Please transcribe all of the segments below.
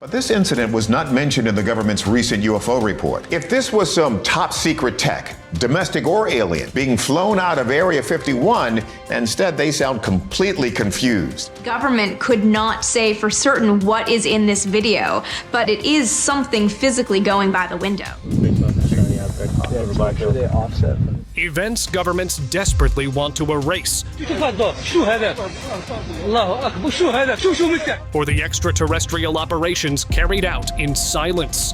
But this incident was not mentioned in the government's recent UFO report. If this was some top secret tech, domestic or alien, being flown out of Area 51, instead they sound completely confused. Government could not say for certain what is in this video, but it is something physically going by the window. Events governments desperately want to erase, or the extraterrestrial operations carried out in silence.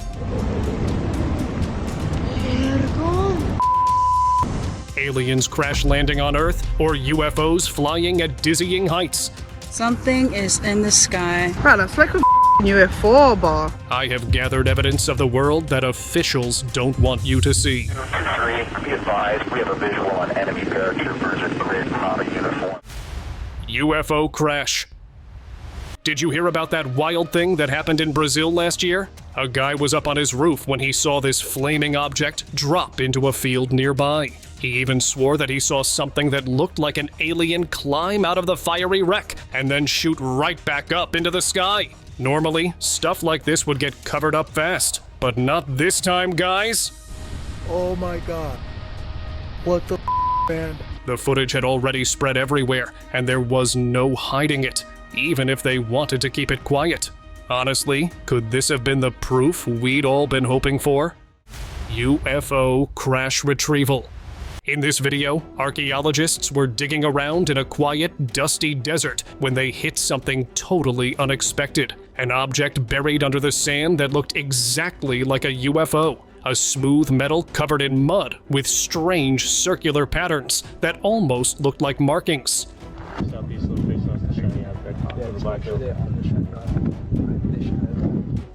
Aliens crash landing on Earth, or UFOs flying at dizzying heights. Something is in the sky. Bro, that's like a UFO, bro. I have gathered evidence of the world that officials don't want you to see. 2-3, be advised, we have a visual on enemy paratroopers in grid Prada uniform. UFO crash. Did you hear about that wild thing that happened in Brazil last year? A guy was up on his roof when he saw this flaming object drop into a field nearby. He even swore that he saw something that looked like an alien climb out of the fiery wreck and then shoot right back up into the sky. Normally, stuff like this would get covered up fast, but not this time, guys. Oh my god. What the man? The footage had already spread everywhere, and there was no hiding it, even if they wanted to keep it quiet. Honestly, could this have been the proof we'd all been hoping for? UFO crash retrieval. In this video, archaeologists were digging around in a quiet, dusty desert when they hit something totally unexpected. An object buried under the sand that looked exactly like a UFO. A smooth metal covered in mud with strange circular patterns that almost looked like markings.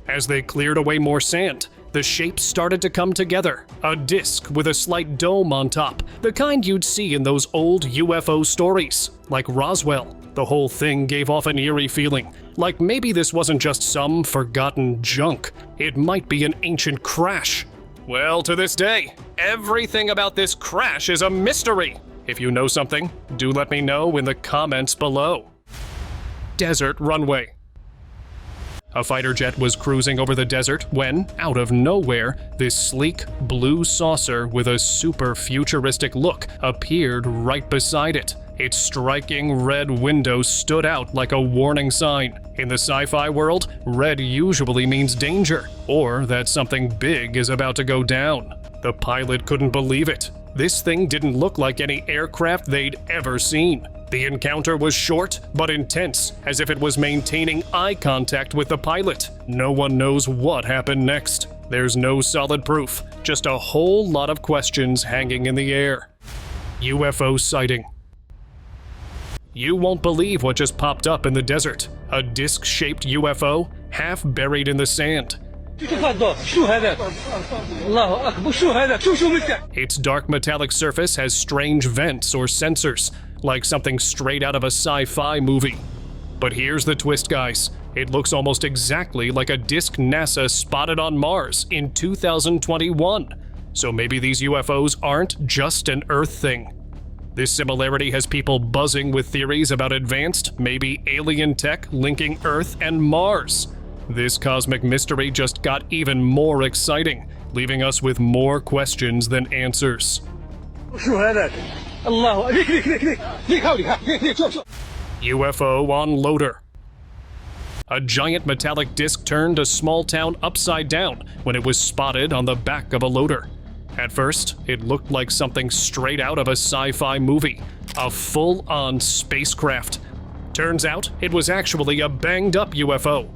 As they cleared away more sand, the shapes started to come together. A disc with a slight dome on top, the kind you'd see in those old UFO stories, like Roswell. The whole thing gave off an eerie feeling, like maybe this wasn't just some forgotten junk. It might be an ancient crash. Well, to this day, everything about this crash is a mystery. If you know something, do let me know in the comments below. Desert runway. A fighter jet was cruising over the desert when, out of nowhere, this sleek blue saucer with a super futuristic look appeared right beside it. Its striking red window stood out like a warning sign. In the sci-fi world, red usually means danger, or that something big is about to go down. The pilot couldn't believe it. This thing didn't look like any aircraft they'd ever seen. The encounter was short but intense, as if it was maintaining eye contact with the pilot. No one knows what happened next. There's no solid proof, just a whole lot of questions hanging in the air. UFO sighting. You won't believe what just popped up in the desert. A disc-shaped UFO, half buried in the sand. Its dark metallic surface has strange vents or sensors, like something straight out of a sci-fi movie. But here's the twist, guys. It looks almost exactly like a disc NASA spotted on Mars in 2021. So maybe these UFOs aren't just an Earth thing. This similarity has people buzzing with theories about advanced, maybe alien tech linking Earth and Mars. This cosmic mystery just got even more exciting, leaving us with more questions than answers. UFO on loader. A giant metallic disc turned a small town upside down when it was spotted on the back of a loader. At first, it looked like something straight out of a sci-fi movie, a full-on spacecraft. Turns out, it was actually a banged-up UFO.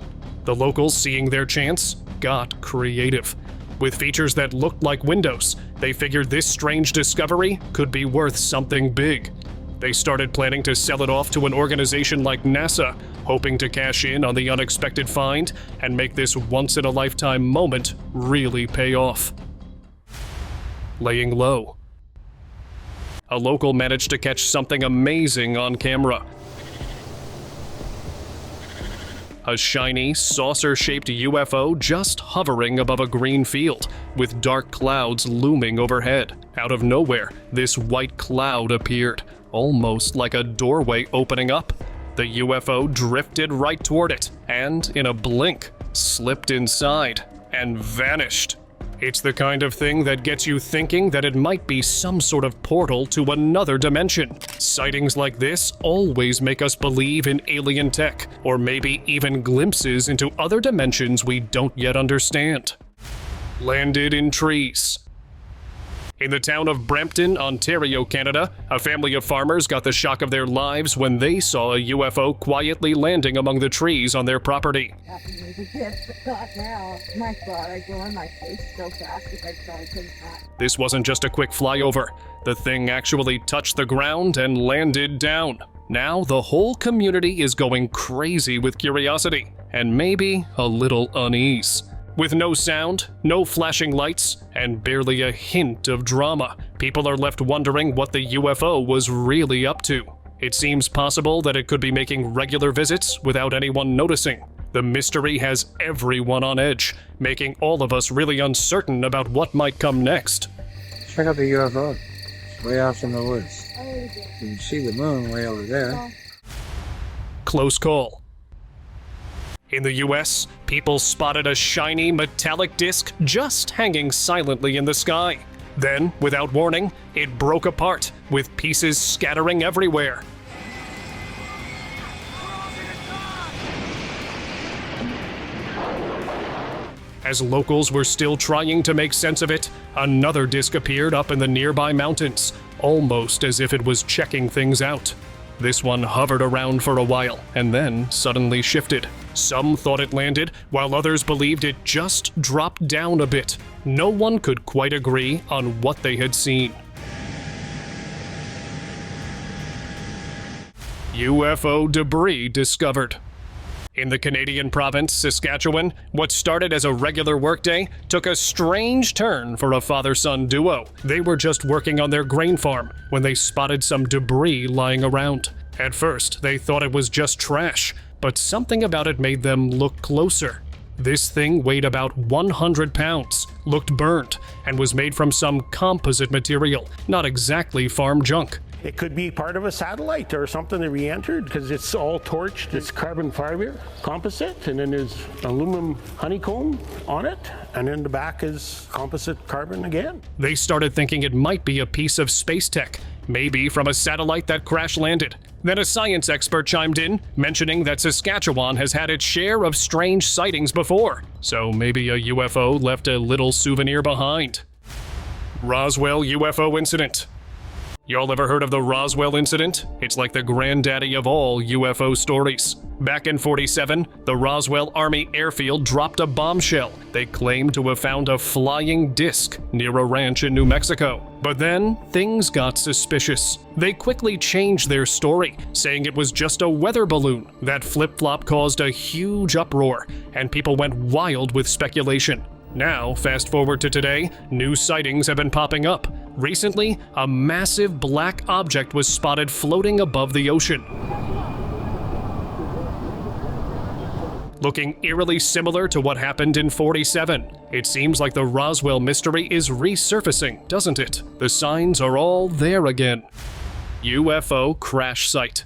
The locals, seeing their chance, got creative. With features that looked like windows, they figured this strange discovery could be worth something big. They started planning to sell it off to an organization like NASA, hoping to cash in on the unexpected find and make this once-in-a-lifetime moment really pay off. Laying low. A local managed to catch something amazing on camera. A shiny, saucer-shaped UFO just hovering above a green field, with dark clouds looming overhead. Out of nowhere, this white cloud appeared, almost like a doorway opening up. The UFO drifted right toward it, and in a blink, slipped inside, and vanished. It's the kind of thing that gets you thinking that it might be some sort of portal to another dimension. Sightings like this always make us believe in alien tech, or maybe even glimpses into other dimensions we don't yet understand. Landed in trees. In the town of Brampton, Ontario, Canada, a family of farmers got the shock of their lives when they saw a UFO quietly landing among the trees on their property. This wasn't just a quick flyover. The thing actually touched the ground and landed down. Now the whole community is going crazy with curiosity and maybe a little unease. With no sound, no flashing lights, and barely a hint of drama, people are left wondering what the UFO was really up to. It seems possible that it could be making regular visits without anyone noticing. The mystery has everyone on edge, making all of us really uncertain about what might come next. Check out the UFO. It's way off in the woods. You can see the moon way over there. Close call. In the US, people spotted a shiny metallic disc just hanging silently in the sky. Then, without warning, it broke apart, with pieces scattering everywhere. As locals were still trying to make sense of it, another disc appeared up in the nearby mountains, almost as if it was checking things out. This one hovered around for a while and then suddenly shifted. Some thought it landed, while others believed it just dropped down a bit. No one could quite agree on what they had seen. UFO debris discovered. In the Canadian province, Saskatchewan, what started as a regular workday took a strange turn for a father-son duo. They were just working on their grain farm when they spotted some debris lying around. At first, they thought it was just trash, but something about it made them look closer. This thing weighed about 100 pounds, looked burnt, and was made from some composite material, not exactly farm junk. It could be part of a satellite or something that re-entered because it's all torched. It's carbon fiber composite, and then there's aluminum honeycomb on it, and then the back is composite carbon again. They started thinking it might be a piece of space tech, maybe from a satellite that crash-landed. Then a science expert chimed in, mentioning that Saskatchewan has had its share of strange sightings before, so maybe a UFO left a little souvenir behind. Roswell UFO incident. Y'all ever heard of the Roswell incident? It's like the granddaddy of all UFO stories. Back in '47, the Roswell Army Airfield dropped a bombshell. They claimed to have found a flying disc near a ranch in New Mexico. But then, things got suspicious. They quickly changed their story, saying it was just a weather balloon. That flip-flop caused a huge uproar, and people went wild with speculation. Now, fast forward to today, new sightings have been popping up. Recently, a massive black object was spotted floating above the ocean. Looking eerily similar to what happened in '47. It seems like the Roswell mystery is resurfacing, doesn't it? The signs are all there again. UFO crash site.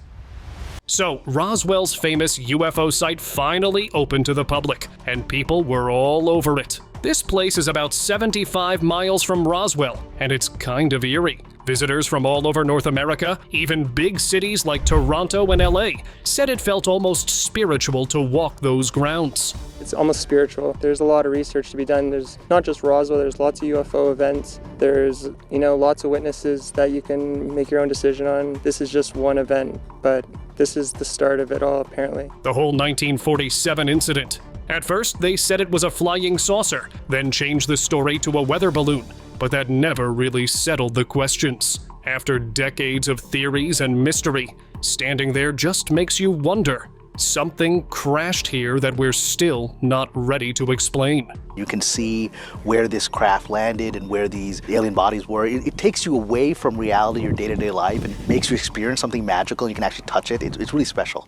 So, Roswell's famous UFO site finally opened to the public, and people were all over it. This place is about 75 miles from Roswell, and it's kind of eerie. Visitors from all over North America, even big cities like Toronto and LA, said it felt almost spiritual to walk those grounds. It's almost spiritual. There's a lot of research to be done. There's not just Roswell, there's lots of UFO events. There's, lots of witnesses that you can make your own decision on. This is just one event, but this is the start of it all, apparently. The whole 1947 incident. At first, they said it was a flying saucer, then changed the story to a weather balloon, but that never really settled the questions. After decades of theories and mystery, standing there just makes you wonder. Something crashed here that we're still not ready to explain. You can see where this craft landed and where these alien bodies were. It takes you away from reality, your day-to-day life, and makes you experience something magical, and you can actually touch it. It's really special.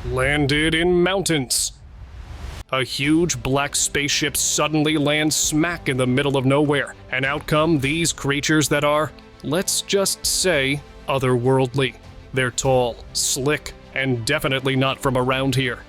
Landed in mountains. A huge black spaceship suddenly lands smack in the middle of nowhere, and out come these creatures that are, let's just say, otherworldly. They're tall, slick, and definitely not from around here.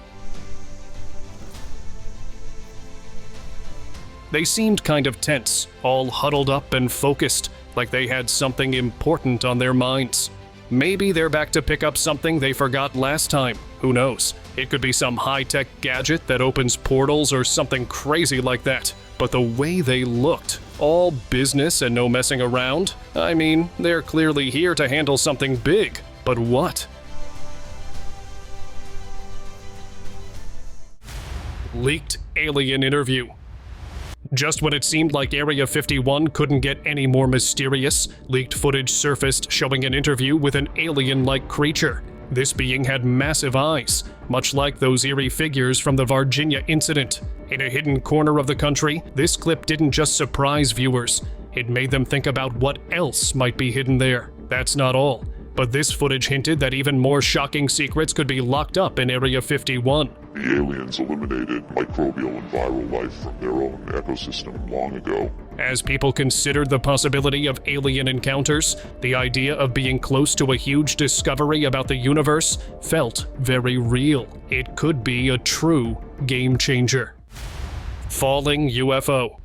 They seemed kind of tense, all huddled up and focused, like they had something important on their minds. Maybe they're back to pick up something they forgot last time. Who knows? It could be some high-tech gadget that opens portals or something crazy like that. But the way they looked, all business and no messing around, I mean, they're clearly here to handle something big. But what? Leaked alien interview. Just when it seemed like Area 51 couldn't get any more mysterious, leaked footage surfaced showing an interview with an alien-like creature. This being had massive eyes, much like those eerie figures from the Virginia incident. In a hidden corner of the country, this clip didn't just surprise viewers, it made them think about what else might be hidden there. That's not all, but this footage hinted that even more shocking secrets could be locked up in Area 51. The aliens eliminated microbial and viral life from their own ecosystem long ago. As people considered the possibility of alien encounters, the idea of being close to a huge discovery about the universe felt very real. It could be a true game changer. Falling UFO.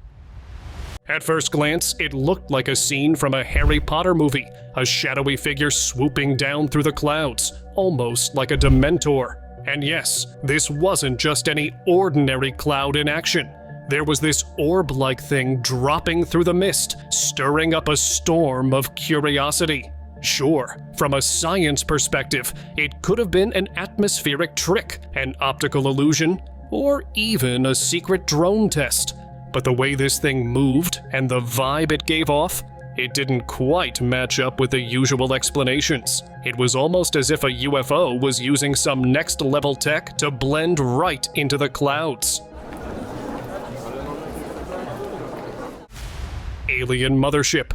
At first glance, it looked like a scene from a Harry Potter movie, a shadowy figure swooping down through the clouds, almost like a Dementor. And yes, this wasn't just any ordinary cloud in action. There was this orb-like thing dropping through the mist, stirring up a storm of curiosity. Sure, from a science perspective, it could have been an atmospheric trick, an optical illusion, or even a secret drone test. But the way this thing moved and the vibe it gave off, it didn't quite match up with the usual explanations. It was almost as if a UFO was using some next-level tech to blend right into the clouds. Alien mothership.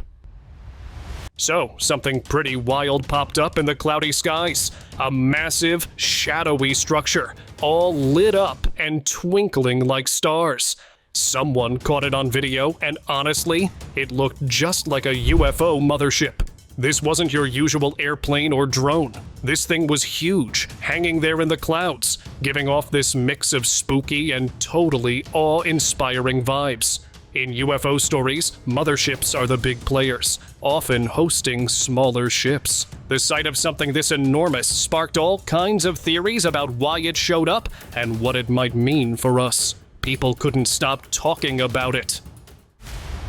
So, something pretty wild popped up in the cloudy skies. A massive, shadowy structure, all lit up and twinkling like stars. Someone caught it on video, and honestly, it looked just like a UFO mothership. This wasn't your usual airplane or drone. This thing was huge, hanging there in the clouds, giving off this mix of spooky and totally awe-inspiring vibes. In UFO stories, motherships are the big players, often hosting smaller ships. The sight of something this enormous sparked all kinds of theories about why it showed up and what it might mean for us. People couldn't stop talking about it.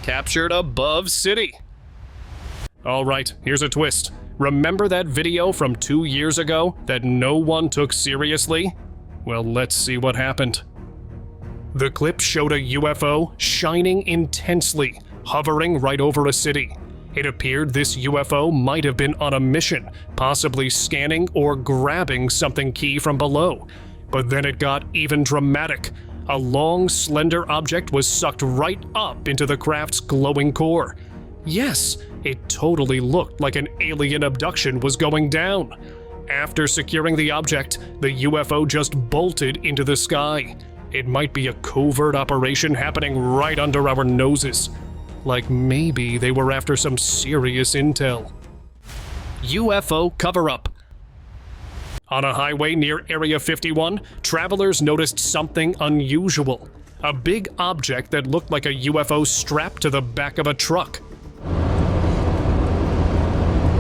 Captured above city. Alright, here's a twist. Remember that video from 2 years ago that no one took seriously? Well, let's see what happened. The clip showed a UFO shining intensely, hovering right over a city. It appeared this UFO might have been on a mission, possibly scanning or grabbing something key from below. But then it got even dramatic. A long, slender object was sucked right up into the craft's glowing core. Yes, it totally looked like an alien abduction was going down. After securing the object, the UFO just bolted into the sky. It might be a covert operation happening right under our noses. Like maybe they were after some serious intel. UFO cover-up. On a highway near Area 51, travelers noticed something unusual. A big object that looked like a UFO strapped to the back of a truck. You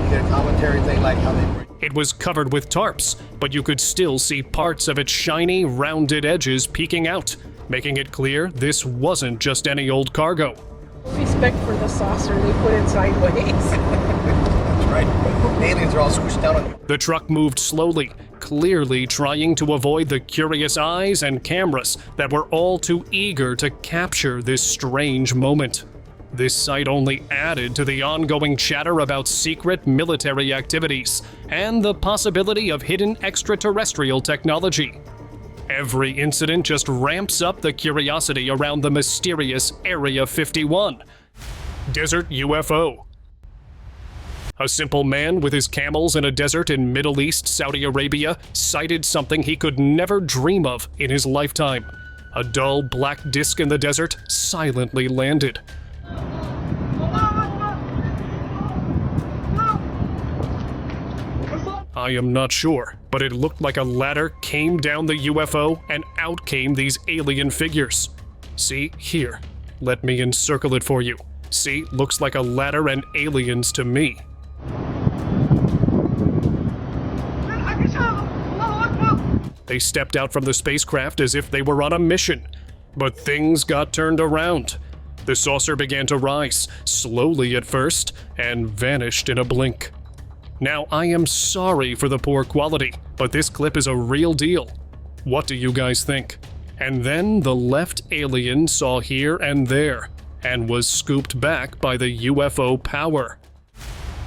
get a commentary thing like how they... It was covered with tarps, but you could still see parts of its shiny, rounded edges peeking out, making it clear this wasn't just any old cargo. Respect for the saucer, they put it sideways. That's right. The aliens are all squished down on you. The truck moved slowly, clearly trying to avoid the curious eyes and cameras that were all too eager to capture this strange moment. This sight only added to the ongoing chatter about secret military activities and the possibility of hidden extraterrestrial technology. Every incident just ramps up the curiosity around the mysterious Area 51. Desert UFO. A simple man with his camels in a desert in Middle East, Saudi Arabia, sighted something he could never dream of in his lifetime. A dull black disc in the desert silently landed. I am not sure, but it looked like a ladder came down the UFO and out came these alien figures. See, here. Let me encircle it for you. See, looks like a ladder and aliens to me. They stepped out from the spacecraft as if they were on a mission. But things got turned around. The saucer began to rise, slowly at first, and vanished in a blink. Now, I am sorry for the poor quality, but this clip is a real deal. What do you guys think? And then the left alien saw here and there, and was scooped back by the UFO power.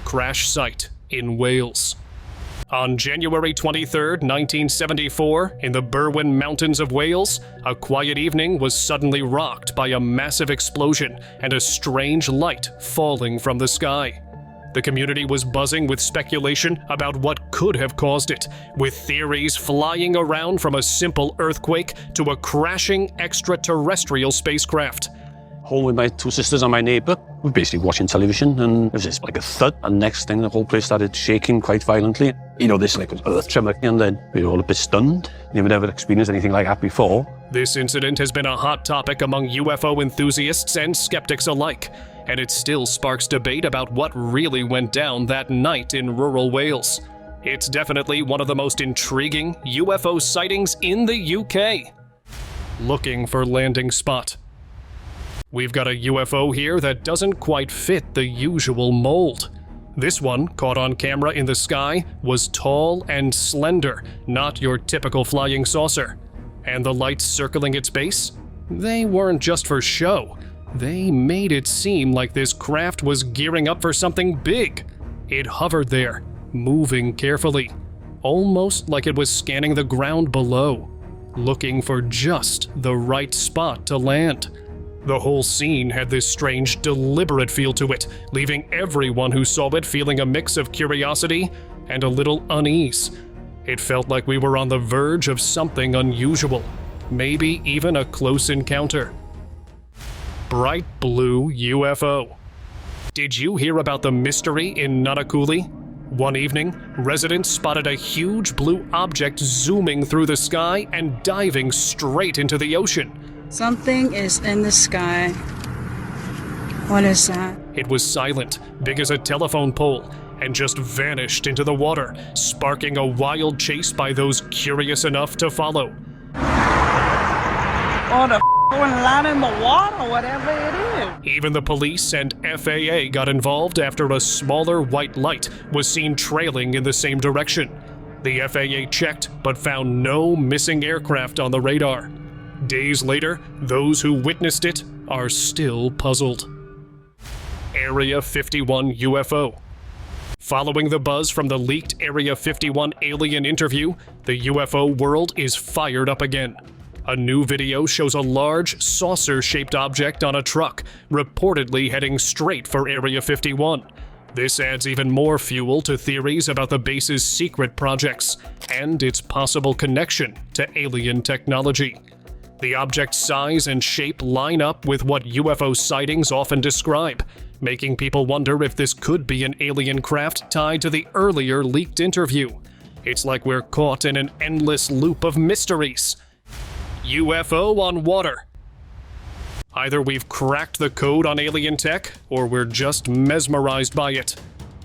Crash site in Wales. On January 23, 1974, in the Berwyn Mountains of Wales, a quiet evening was suddenly rocked by a massive explosion and a strange light falling from the sky. The community was buzzing with speculation about what could have caused it, with theories flying around from a simple earthquake to a crashing extraterrestrial spacecraft. Home with my two sisters and my neighbour. We were basically watching television and it was just like a thud. And next thing, the whole place started shaking quite violently. You know, this like earth tremor, and then we were all a bit stunned. Never experienced anything like that before. This incident has been a hot topic among UFO enthusiasts and skeptics alike, and it still sparks debate about what really went down that night in rural Wales. It's definitely one of the most intriguing UFO sightings in the UK. Looking for landing spot. We've got a UFO here that doesn't quite fit the usual mold. This one, caught on camera in the sky, was tall and slender, not your typical flying saucer. And the lights circling its base? They weren't just for show. They made it seem like this craft was gearing up for something big. It hovered there, moving carefully, almost like it was scanning the ground below, looking for just the right spot to land. The whole scene had this strange, deliberate feel to it, leaving everyone who saw it feeling a mix of curiosity and a little unease. It felt like we were on the verge of something unusual, maybe even a close encounter. Bright blue UFO. Did you hear about the mystery in Nunnacooley? One evening, residents spotted a huge blue object zooming through the sky and diving straight into the ocean. Something is in the sky. What is that? It was silent, big as a telephone pole, and just vanished into the water, sparking a wild chase by those curious enough to follow. Or the going land in the water, whatever it is. Even the police and FAA got involved after a smaller white light was seen trailing in the same direction. The FAA checked, but found no missing aircraft on the radar. Days later, those who witnessed it are still puzzled. Area 51 UFO. Following the buzz from the leaked Area 51 alien interview, the UFO world is fired up again. A new video shows a large, saucer-shaped object on a truck, reportedly heading straight for Area 51. This adds even more fuel to theories about the base's secret projects and its possible connection to alien technology. The object's size and shape line up with what UFO sightings often describe, making people wonder if this could be an alien craft tied to the earlier leaked interview. It's like we're caught in an endless loop of mysteries. UFO on water. Either we've cracked the code on alien tech, or we're just mesmerized by it.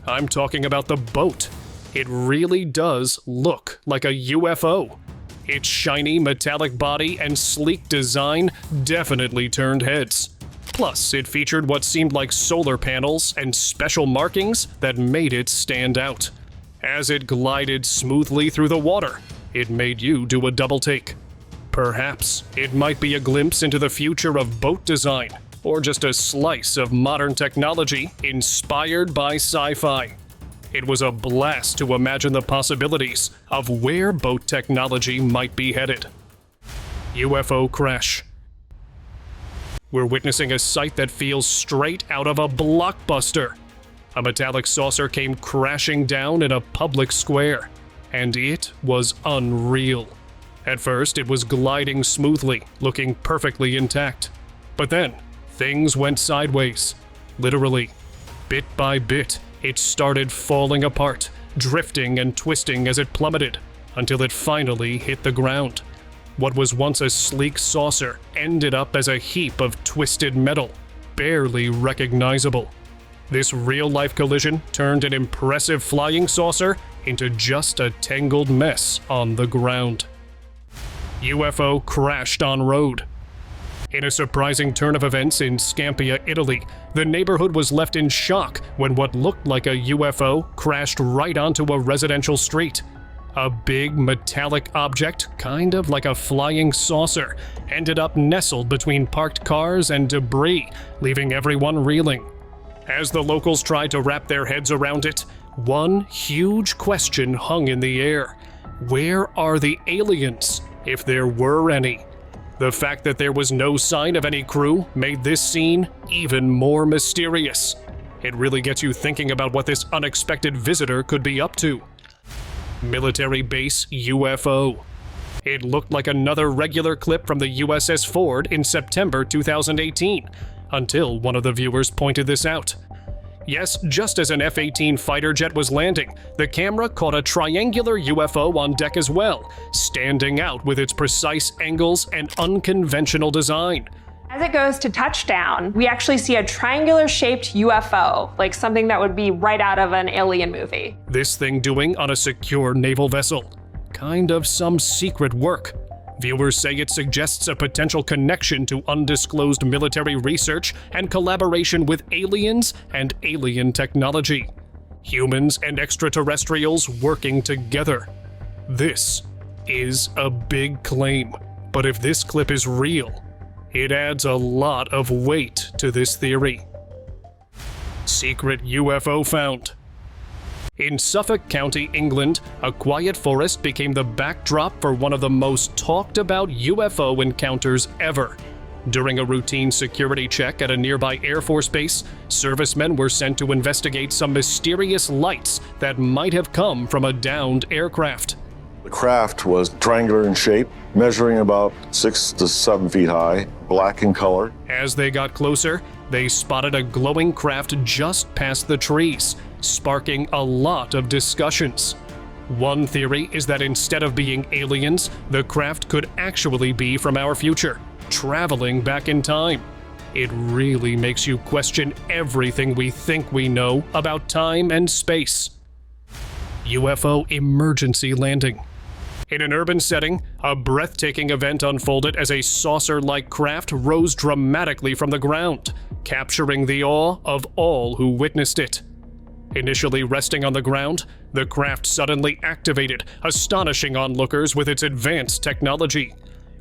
I'm talking about the boat. It really does look like a UFO. Its shiny metallic body and sleek design definitely turned heads. Plus, it featured what seemed like solar panels and special markings that made it stand out. As it glided smoothly through the water, it made you do a double take. Perhaps it might be a glimpse into the future of boat design, or just a slice of modern technology inspired by sci-fi. It was a blast to imagine the possibilities of where boat technology might be headed. UFO crash. We're witnessing a sight that feels straight out of a blockbuster. A metallic saucer came crashing down in a public square, and it was unreal. At first, it was gliding smoothly, looking perfectly intact. But then, things went sideways. Literally, bit by bit, it started falling apart, drifting and twisting as it plummeted, until it finally hit the ground. What was once a sleek saucer ended up as a heap of twisted metal, barely recognizable. This real-life collision turned an impressive flying saucer into just a tangled mess on the ground. UFO crashed on road. In a surprising turn of events in Scampia, Italy, the neighborhood was left in shock when what looked like a UFO crashed right onto a residential street. A big metallic object, kind of like a flying saucer, ended up nestled between parked cars and debris, leaving everyone reeling. As the locals tried to wrap their heads around it, one huge question hung in the air. Where are the aliens, if there were any? The fact that there was no sign of any crew made this scene even more mysterious. It really gets you thinking about what this unexpected visitor could be up to. Military base UFO. It looked like another regular clip from the USS Ford in September 2018, until one of the viewers pointed this out. Yes, just as an F-18 fighter jet was landing, the camera caught a triangular UFO on deck as well, standing out with its precise angles and unconventional design. As it goes to touchdown, we actually see a triangular-shaped UFO, like something that would be right out of an alien movie. This thing doing on a secure naval vessel. Kind of some secret work. Viewers say it suggests a potential connection to undisclosed military research and collaboration with aliens and alien technology. Humans and extraterrestrials working together. This is a big claim, but if this clip is real, it adds a lot of weight to this theory. Secret UFO found. In Suffolk County, England, a quiet forest became the backdrop for one of the most talked about UFO encounters ever. During a routine security check at a nearby Air Force base, servicemen were sent to investigate some mysterious lights that might have come from a downed aircraft. The craft was triangular in shape, measuring about 6 to 7 feet high, black in color. As they got closer, they spotted a glowing craft just past the trees, sparking a lot of discussions. One theory is that instead of being aliens, the craft could actually be from our future, traveling back in time. It really makes you question everything we think we know about time and space. UFO emergency landing. In an urban setting, a breathtaking event unfolded as a saucer-like craft rose dramatically from the ground, capturing the awe of all who witnessed it. Initially resting on the ground, the craft suddenly activated, astonishing onlookers with its advanced technology.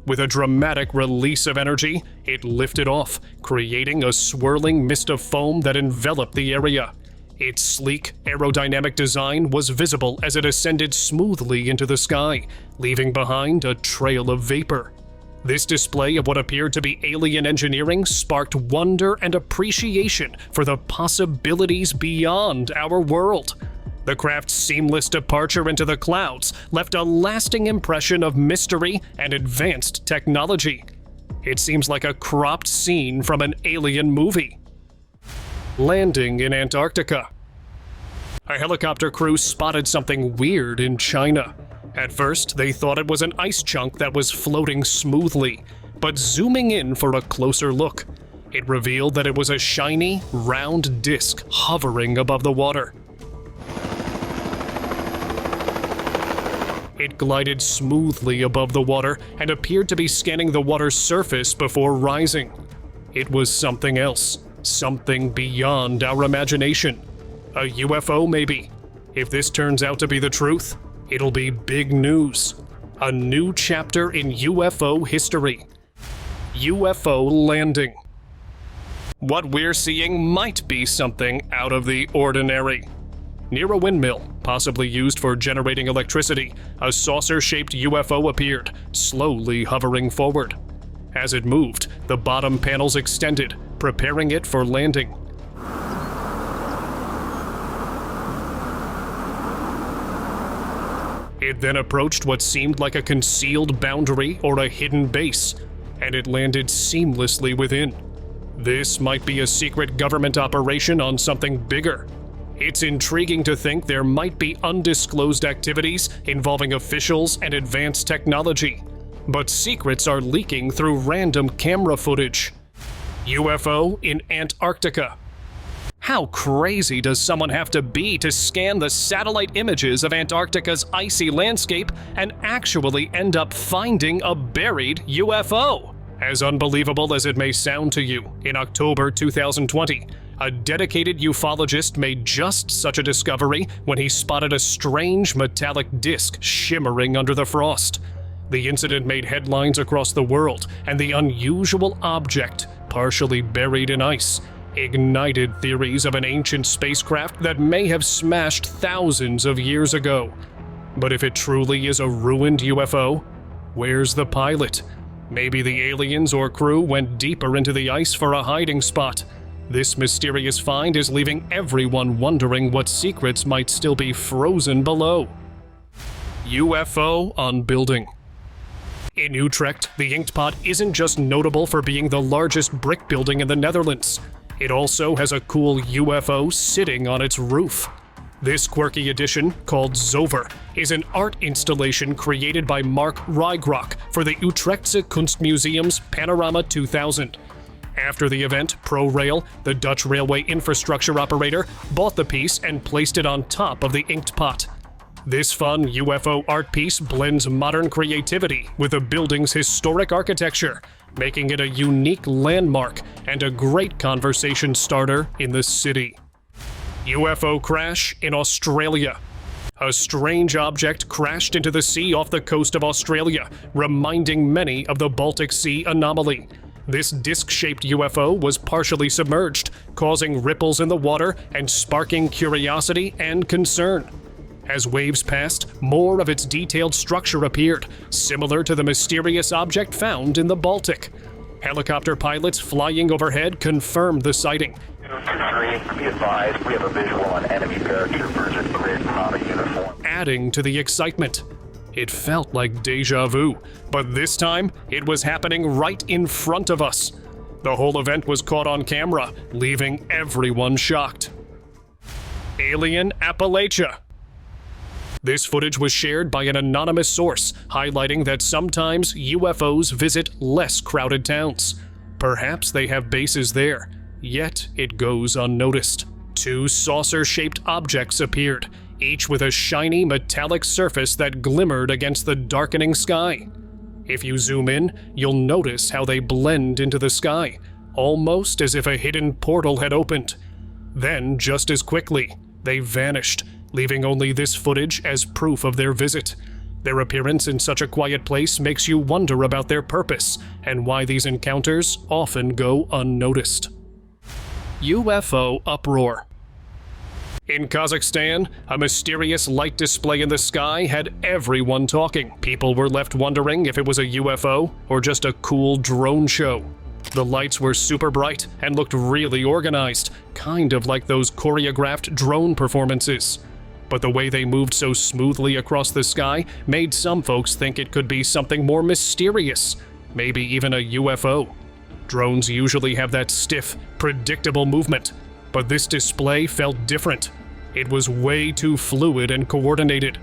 With a dramatic release of energy, it lifted off, creating a swirling mist of foam that enveloped the area. Its sleek, aerodynamic design was visible as it ascended smoothly into the sky, leaving behind a trail of vapor. This display of what appeared to be alien engineering sparked wonder and appreciation for the possibilities beyond our world. The craft's seamless departure into the clouds left a lasting impression of mystery and advanced technology. It seems like a cropped scene from an alien movie. Landing in Antarctica. A helicopter crew spotted something weird in China. At first, they thought it was an ice chunk that was floating smoothly, but zooming in for a closer look, it revealed that it was a shiny, round disc hovering above the water. It glided smoothly above the water and appeared to be scanning the water's surface before rising. It was something else. Something beyond our imagination. A UFO, maybe. If this turns out to be the truth, it'll be big news. A new chapter in UFO history. UFO landing. What we're seeing might be something out of the ordinary. Near a windmill, possibly used for generating electricity, a saucer-shaped UFO appeared, slowly hovering forward. As it moved, the bottom panels extended, preparing it for landing. It then approached what seemed like a concealed boundary or a hidden base, and it landed seamlessly within. This might be a secret government operation on something bigger. It's intriguing to think there might be undisclosed activities involving officials and advanced technology. but secrets are leaking through random camera footage. UFO in Antarctica. How crazy does someone have to be to scan the satellite images of Antarctica's icy landscape and actually end up finding a buried UFO? As unbelievable as it may sound to you, in October 2020, a dedicated ufologist made just such a discovery when he spotted a strange metallic disc shimmering under the frost. The incident made headlines across the world, and the unusual object, partially buried in ice, ignited theories of an ancient spacecraft that may have smashed thousands of years ago. But if it truly is a ruined UFO, where's the pilot? Maybe the aliens or crew went deeper into the ice for a hiding spot. This mysterious find is leaving everyone wondering what secrets might still be frozen below. UFO on building. In Utrecht, the Inktpot isn't just notable for being the largest brick building in the Netherlands. It also has a cool UFO sitting on its roof. This quirky addition, called Zover, is an art installation created by Mark Rijgrock for the Utrechtse Kunstmuseum's Panorama 2000. After the event, ProRail, the Dutch railway infrastructure operator, bought the piece and placed it on top of the Inktpot. This fun UFO art piece blends modern creativity with the building's historic architecture, making it a unique landmark and a great conversation starter in the city. UFO crash in Australia. A strange object crashed into the sea off the coast of Australia, reminding many of the Baltic Sea anomaly. This disc-shaped UFO was partially submerged, causing ripples in the water and sparking curiosity and concern. As waves passed, more of its detailed structure appeared, similar to the mysterious object found in the Baltic. Helicopter pilots flying overhead confirmed the sighting. 2-3, be advised, we have a visual on enemy paratroopers in grid Prada uniform. Adding to the excitement. It felt like deja vu, but this time it was happening right in front of us. The whole event was caught on camera, leaving everyone shocked. Alien Appalachia. This footage was shared by an anonymous source, highlighting that sometimes UFOs visit less crowded towns. Perhaps they have bases there, yet it goes unnoticed. Two saucer-shaped objects appeared, each with a shiny metallic surface that glimmered against the darkening sky. If you zoom in, you'll notice how they blend into the sky, almost as if a hidden portal had opened. Then, just as quickly, they vanished, leaving only this footage as proof of their visit. Their appearance in such a quiet place makes you wonder about their purpose and why these encounters often go unnoticed. UFO uproar. In Kazakhstan, a mysterious light display in the sky had everyone talking. People were left wondering if it was a UFO or just a cool drone show. The lights were super bright and looked really organized, kind of like those choreographed drone performances. But the way they moved so smoothly across the sky made some folks think it could be something more mysterious, maybe even a UFO. Drones usually have that stiff, predictable movement, but this display felt different. It was way too fluid and coordinated.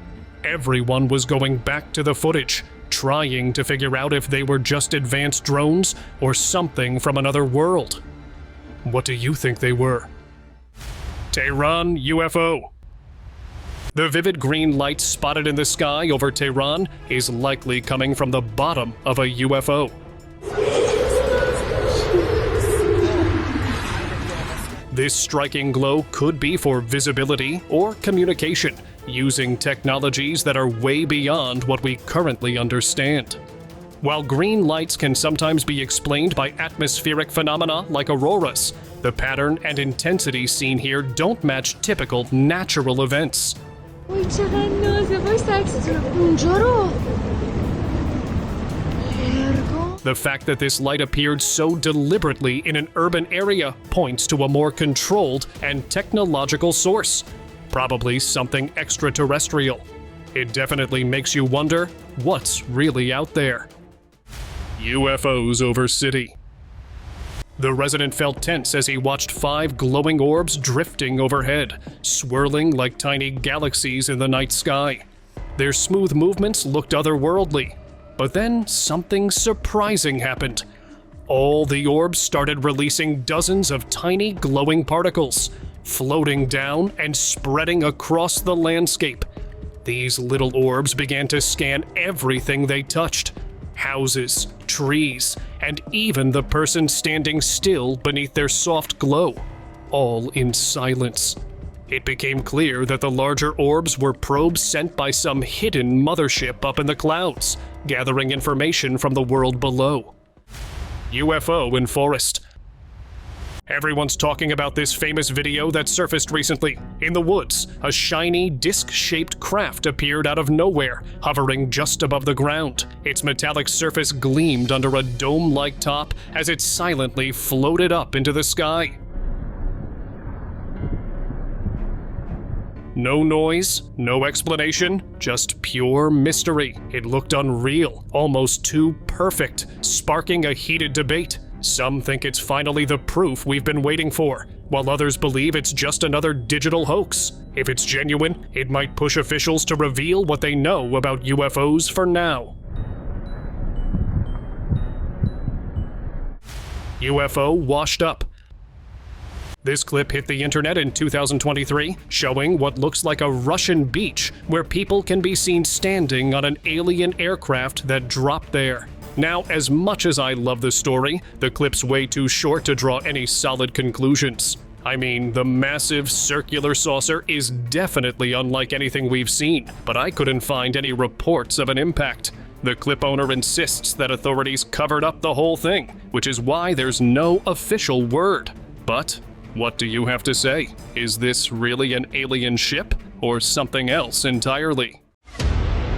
Everyone was going back to the footage, trying to figure out if they were just advanced drones or something from another world. What do you think they were? Tehran UFO. The vivid green light spotted in the sky over Tehran is likely coming from the bottom of a UFO. This striking glow could be for visibility or communication, using technologies that are way beyond what we currently understand. While green lights can sometimes be explained by atmospheric phenomena like auroras, the pattern and intensity seen here don't match typical natural events. The fact that this light appeared so deliberately in an urban area points to a more controlled and technological source, probably something extraterrestrial. It definitely makes you wonder what's really out there. UFOs over city. The resident felt tense as he watched 5 glowing orbs drifting overhead, swirling like tiny galaxies in the night sky. Their smooth movements looked otherworldly. But then something surprising happened. All the orbs started releasing dozens of tiny glowing particles, floating down and spreading across the landscape. These little orbs began to scan everything they touched: houses, trees, and even the person standing still beneath their soft glow, all in silence. It became clear that the larger orbs were probes sent by some hidden mothership up in the clouds, gathering information from the world below. UFO in forest. Everyone's talking about this famous video that surfaced recently. In the woods, a shiny, disc-shaped craft appeared out of nowhere, hovering just above the ground. Its metallic surface gleamed under a dome-like top as it silently floated up into the sky. No noise, no explanation, just pure mystery. It looked unreal, almost too perfect, sparking a heated debate. Some think it's finally the proof we've been waiting for, while others believe it's just another digital hoax. If it's genuine, it might push officials to reveal what they know about UFOs for now. UFO washed up. This clip hit the internet in 2023, showing what looks like a Russian beach where people can be seen standing on an alien aircraft that dropped there. Now, as much as I love the story, the clip's way too short to draw any solid conclusions. I mean, the massive circular saucer is definitely unlike anything we've seen, but I couldn't find any reports of an impact. The clip owner insists that authorities covered up the whole thing, which is why there's no official word. But what do you have to say? Is this really an alien ship, or something else entirely?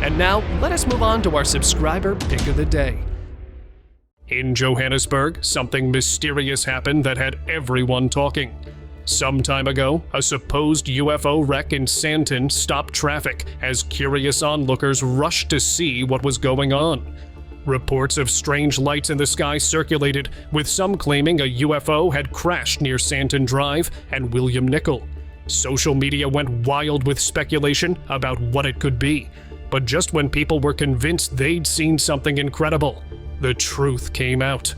And now, let us move on to our subscriber pick of the day. In Johannesburg, something mysterious happened that had everyone talking. Some time ago, a supposed UFO wreck in Sandton stopped traffic as curious onlookers rushed to see what was going on. Reports of strange lights in the sky circulated, with some claiming a UFO had crashed near Sandton Drive and William Nickel. Social media went wild with speculation about what it could be, but just when people were convinced they'd seen something incredible, the truth came out.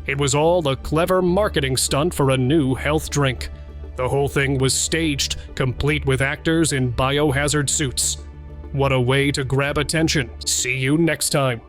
It was all a clever marketing stunt for a new health drink. The whole thing was staged, complete with actors in biohazard suits. What a way to grab attention. See you next time.